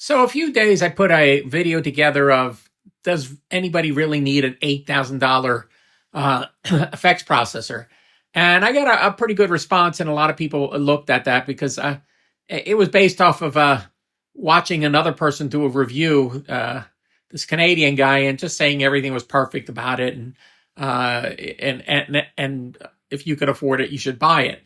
So a few days I put a video together of, does anybody really need an $8,000 effects processor? And I got a pretty good response, and a lot of people looked at that because it was based off of watching another person do a review, this Canadian guy, and just saying everything was perfect about it, and if you could afford it, you should buy it.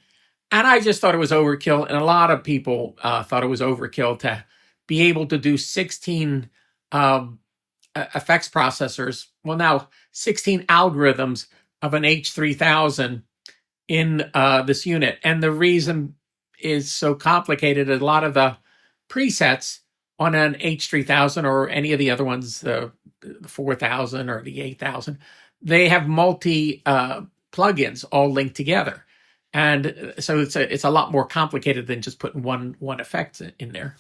And I just thought it was overkill, and a lot of people thought it was overkill to be able to do 16 effects processors. Well, now 16 algorithms of an H3000 in this unit. And the reason is so complicated. A lot of the presets on an H3000 or any of the other ones, the 4000 or the 8000, they have multi plugins all linked together. And so it's a lot more complicated than just putting one effect in there.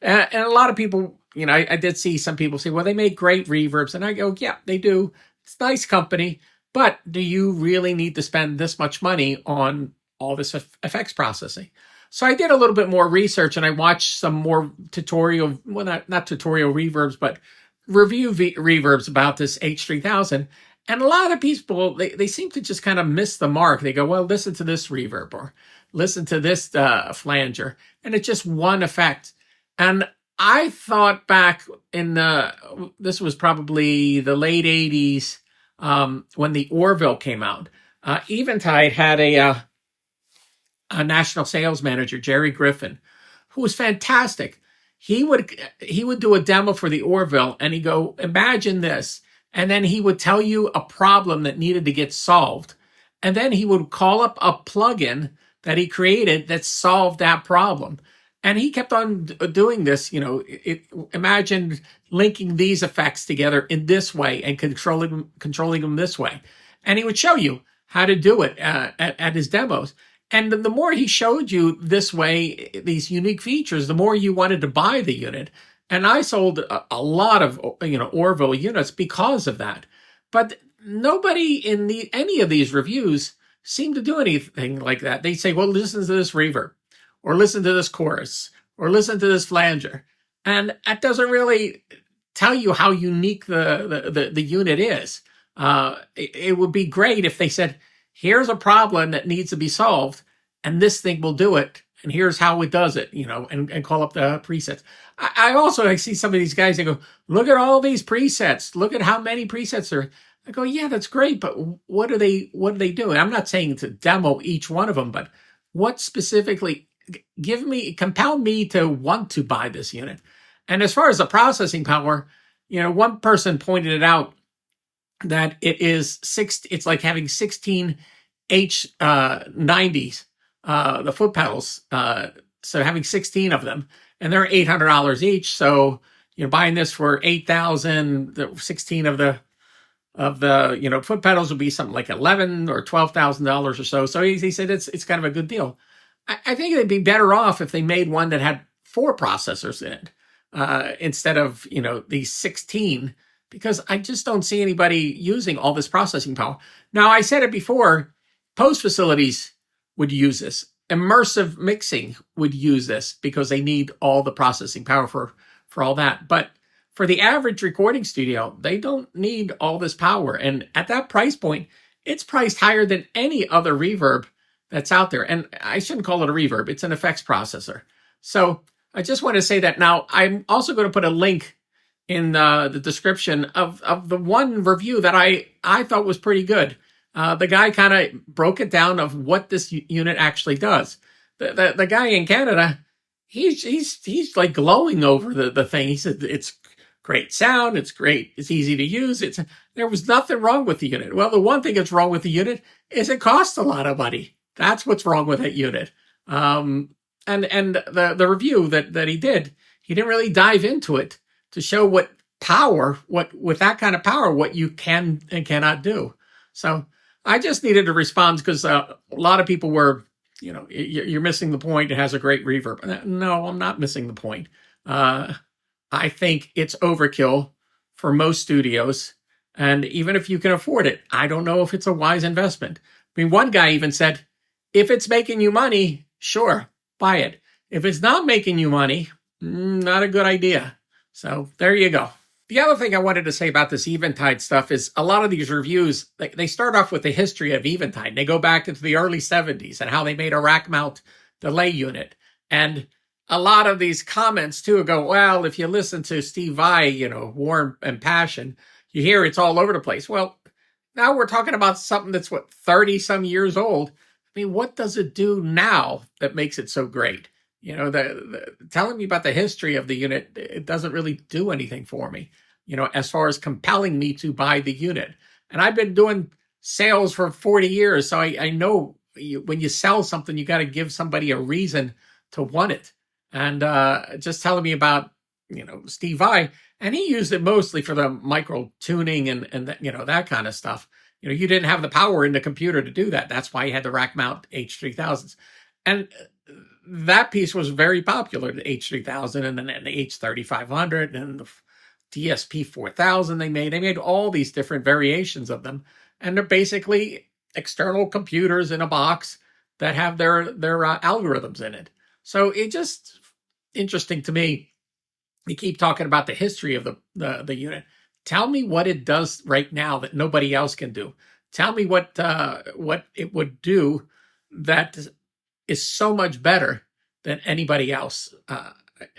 And a lot of people, I did see some people say, well, they make great reverbs. And I go, yeah, they do. It's a nice company. But do you really need to spend this much money on all this effects processing? So I did a little bit more research, and I watched some more tutorial, well, not tutorial reverbs, but review reverbs about this H3000. And a lot of people, they seem to just kind of miss the mark. They go, well, listen to this reverb or listen to this flanger. And it's just one effect. And I thought back in this was probably the late 80s when the Orville came out. Eventide had a national sales manager, Jerry Griffin, who was fantastic. He would do a demo for the Orville, and he'd go, imagine this. And then he would tell you a problem that needed to get solved. And then he would call up a plugin that he created that solved that problem. And he kept on doing this, imagine linking these effects together in this way and controlling them this way. And he would show you how to do it at his demos. And the more he showed you this way, these unique features, the more you wanted to buy the unit. And I sold a lot of, Orville units because of that. But nobody in any of these reviews seemed to do anything like that. They'd say, well, listen to this reverb, or listen to this chorus, or listen to this flanger. And that doesn't really tell you how unique the unit is. It would be great if they said, here's a problem that needs to be solved, and this thing will do it, and here's how it does it, and call up the presets. I see some of these guys, they go, look at all these presets. Look at how many presets are. I go, yeah, that's great, but what do they do? And I'm not saying to demo each one of them, but what specifically compel me to want to buy this unit. And as far as the processing power, one person pointed it out that it's like having 16 H90s, the foot pedals. So having 16 of them, and they're $800 each. So you're buying this for $8,000. The 16 of the foot pedals would be something like $11,000 or $12,000 or so. So he said it's kind of a good deal. I think they'd be better off if they made one that had 4 processors in it instead of these 16, because I just don't see anybody using all this processing power. Now, I said it before, post facilities would use this. Immersive mixing would use this because they need all the processing power for all that. But for the average recording studio, they don't need all this power. And at that price point, it's priced higher than any other reverb that's out there. And I shouldn't call it a reverb. It's an effects processor. So I just want to say that. Now, I'm also going to put a link in the description of the one review that I thought was pretty good. The guy kind of broke it down of what this unit actually does. The guy in Canada, he's like glowing over the thing. He said it's great sound, it's great, it's easy to use. There was nothing wrong with the unit. Well, the one thing that's wrong with the unit is it costs a lot of money. That's what's wrong with that unit. And the review that he did, he didn't really dive into it to show with that kind of power, what you can and cannot do. So I just needed to respond because a lot of people were, you're missing the point. It has a great reverb. No, I'm not missing the point. I think it's overkill for most studios. And even if you can afford it, I don't know if it's a wise investment. I mean, one guy even said, if it's making you money, sure, buy it. If it's not making you money, not a good idea. So there you go. The other thing I wanted to say about this Eventide stuff is a lot of these reviews, they start off with the history of Eventide. They go back into the early 70s and how they made a rack mount delay unit. And a lot of these comments too go, well, if you listen to Steve Vai, Warm and Passion, you hear it's all over the place. Well, now we're talking about something that's 30 some years old. I mean, what does it do now that makes it so great? Telling me about the history of the unit, it doesn't really do anything for me, as far as compelling me to buy the unit. And I've been doing sales for 40 years, so I know when you sell something, you got to give somebody a reason to want it. And just telling me about, Steve Vai, and he used it mostly for the micro tuning and that kind of stuff. You didn't have the power in the computer to do that. That's why you had the rack mount H3000s. And that piece was very popular, the H3000 and then the H3500 and the DSP 4000 they made. They made all these different variations of them. And they're basically external computers in a box that have their algorithms in it. So it's just interesting to me. You keep talking about the history of the unit. Tell me what it does right now that nobody else can do. Tell me what it would do that is so much better than anybody else,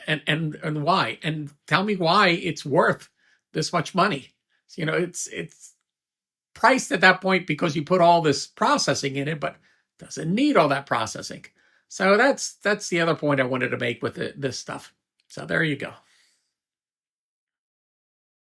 and why. And tell me why it's worth this much money. It's priced at that point because you put all this processing in it, but doesn't need all that processing. So that's the other point I wanted to make with this stuff. So there you go.